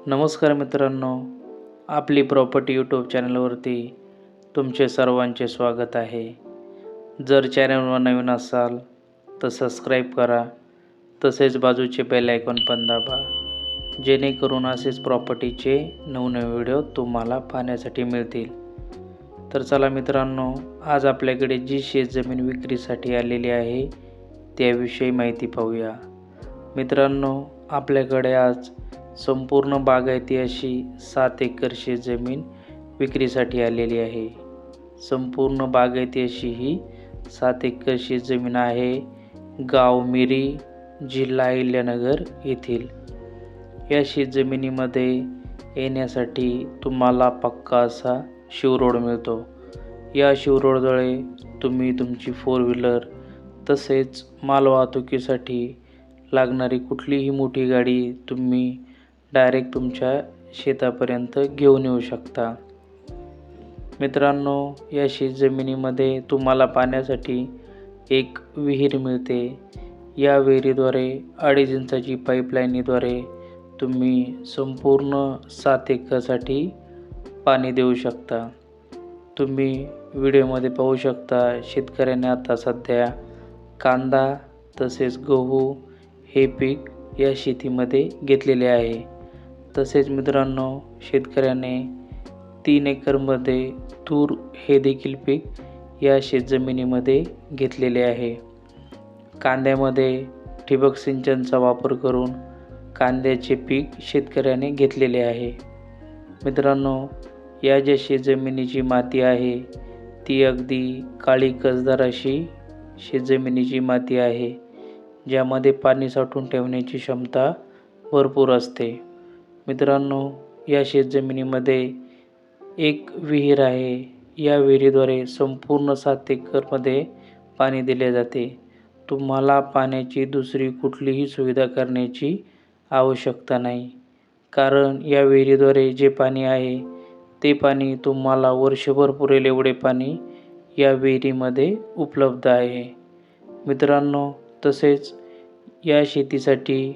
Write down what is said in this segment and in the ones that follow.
नमस्कार मित्रांनो, आपली प्रॉपर्टी यूट्यूब चॅनलवरती तुमचे सर्वांचे स्वागत आहे. जर चॅनलवर नवीन असाल तर सबस्क्राईब करा, तसेच बाजूचे बेल आयकॉन पण दाबा, जेणेकरून असेच प्रॉपर्टीचे नवनवे व्हिडिओ तुम्हाला पाहण्यासाठी मिळतील. तर चला मित्रांनो, आज आपल्याकडे जी शेतजमीन विक्रीसाठी आलेली आहे त्याविषयी माहिती पाहूया. मित्रांनो, आपल्याकडे आज संपूर्ण बागायती अशी 7 एकर शेतजमीन विक्रीसाठी आलेली आहे. संपूर्ण बागायती अशी ही 7 एकर शेतजमीन आहे, गाव मिरी, जिल्हा अहिल्यानगर येथील. या शेतजमिनीमध्ये येण्यासाठी तुम्हाला पक्का असा शिवरोड मिळतो. या शिवरोडद्वारे तुम्ही तुमची 4 व्हीलर तसेच मालवाहतुकीसाठी लागणारी कुठलीही मोठी गाडी तुम्ही डायरेक्ट तुमच्या शेतापर्यंत घेऊन येऊ शकता. मित्रांनो, या शेतजमिनीमध्ये तुम्हाला पाण्यासाठी एक विहीर मिळते. या विहिरीद्वारे 2.5 इंचाची पाईपलाईनद्वारे तुम्ही संपूर्ण 7 एकरसाठी पाणी देऊ शकता. तुम्ही व्हिडिओमध्ये पाहू शकता, शेतकऱ्याने आता सध्या कांदा तसेच गहू हे पीक या शेतीमध्ये घेतलेले आहे. तसेच मित्रांनो, शेतकऱ्याने 3 एकरमध्ये तूर हे देखील पीक या शेतजमिनीमध्ये घेतलेले आहे. कांद्यामध्ये ठिबक सिंचनचा वापर करून कांद्याचे पीक शेतकऱ्याने घेतलेले आहे. मित्रांनो, या ज्या शेतजमिनीची माती आहे ती अगदी काळी कसदार अशी शेतजमिनीची माती आहे, ज्यामध्ये पाणी साठवून ठेवण्याची क्षमता भरपूर असते. मित्रांनो, या शेतजमिनीमध्ये एक विहीर आहे. या विहिरीद्वारे संपूर्ण 7 एकरमध्ये पाणी दिले जाते. तुम्हाला पाण्याची दुसरी कुठलीही सुविधा करण्याची आवश्यकता नाही, कारण या विहिरीद्वारे जे पाणी आहे ते पाणी तुम्हाला वर्षभर पुरेल एवढे पाणी या विहिरीमध्ये उपलब्ध आहे. मित्रांनो, तसेच या शेतीसाठी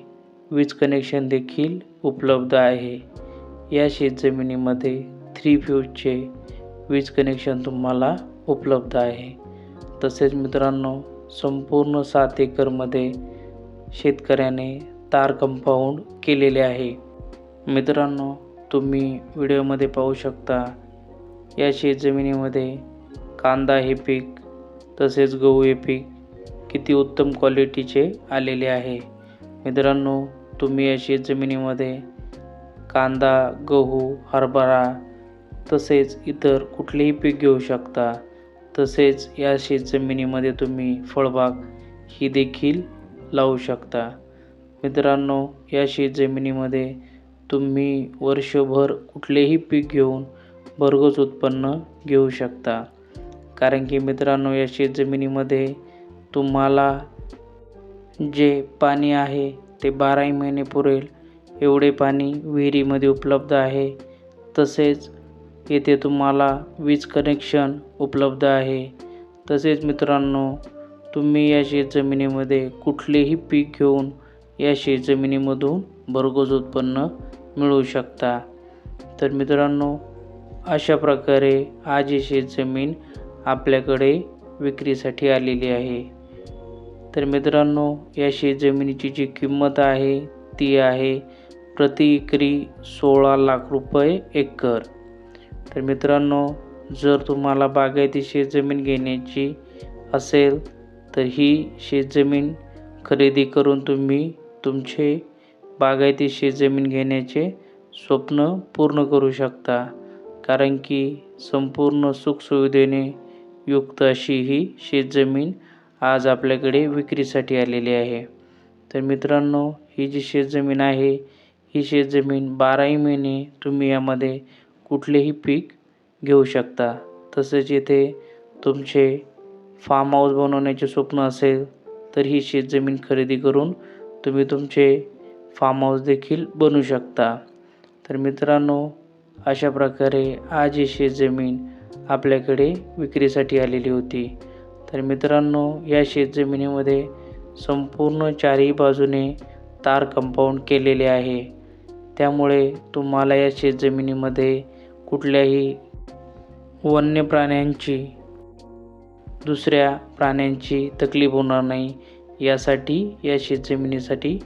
वीज कनेक्शन देखील उपलब्ध आहे. या शेतजमिनीमध्ये 3 फेजचे वीज कनेक्शन तुम्हाला उपलब्ध आहे. तसेच मित्रांनो, संपूर्ण 7 एकरमध्ये शेतकऱ्याने तार कंपाऊंड केलेले आहे. मित्रांनो, तुम्ही व्हिडिओमध्ये पाहू शकता, या शेतजमिनीमध्ये कांदा हे पीक तसेच गहू हे पीक किती उत्तम क्वालिटीचे आलेले आहे. मित्रांनो, तुम्ही या शेतजमिनीमध्ये कांदा, गहू, हरभरा तसेच इतर कुठलेही पीक घेऊ शकता. तसेच या शेतजमिनीमध्ये तुम्ही फळबाग ही देखील लावू शकता. मित्रांनो, या शेतजमिनीमध्ये तुम्ही वर्षभर कुठलेही पीक घेऊन भरघोस उत्पन्न घेऊ शकता. कारण की मित्रांनो, या शेतजमिनीमध्ये तुम्हाला जे पाणी आहे ते 12 महिने पुरेल एवढे पाणी विहिरीमध्ये उपलब्ध आहे. तसेच येथे तुम्हाला वीज कनेक्शन उपलब्ध आहे. तसेच मित्रांनो, तुम्ही या शेतजमिनीमध्ये कुठलेही पीक घेऊन या शेतजमिनीमधून भरघोस उत्पन्न मिळवू शकता. तर मित्रांनो, अशा प्रकारे आज ही शेतजमीन आपल्याकडे विक्रीसाठी आलेली आहे. तर मित्रांनो, या शेतजमिनीची जी किंमत आहे ती आहे प्रति एकरी 16 लाख रुपये एकर. तर मित्रांनो, जर तुम्हाला बागायती शेतजमीन घेण्याची असेल तर ही शेतजमीन खरेदी करून तुम्ही तुमचे बागायती शेतजमीन घेण्याचे स्वप्न पूर्ण करू शकता. कारण की संपूर्ण सुखसुविधेने युक्त अशी ही शेतजमीन आज आपल्याकडे विक्रीसाठी आलेली आहे. तर मित्रांनो, ही जी शेतजमीन आहे ही शेतजमीन 12 महिने तुम्ही यामध्ये कुठलेही पीक घेऊ शकता. तसेच येथे तुमचे फार्म हाऊस बनवण्याचे स्वप्न असेल तर ही शेतजमीन खरेदी करून तुम्ही तुमचे फार्म हाऊस देखील बनवू शकता. तर मित्रांनो, अशा प्रकारे आज ही शेतजमीन आपल्याकडे विक्रीसाठी आलेली होती. तर मित्रांनो, या शेतजमिनीमध्ये संपूर्ण 4ही बाजूने तार कंपाऊंड केलेले आहे. त्यामुळे तुम्हाला या शेतजमिनीमध्ये कुठल्याही वन्य प्राण्यांची, दुसऱ्या प्राण्यांची तकलीफ होणार नाही, यासाठी या शेतजमिनीसाठी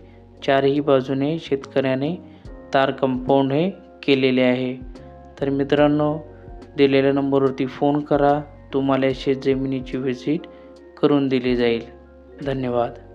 चारही बाजूने शेतकऱ्याने तार कंपाऊंड हे केलेले आहे. तर मित्रांनो, दिलेल्या नंबरवरती फोन करा, तुम्हाला शेतजमिनीची व्हिजिट करून दिली जाईल. धन्यवाद.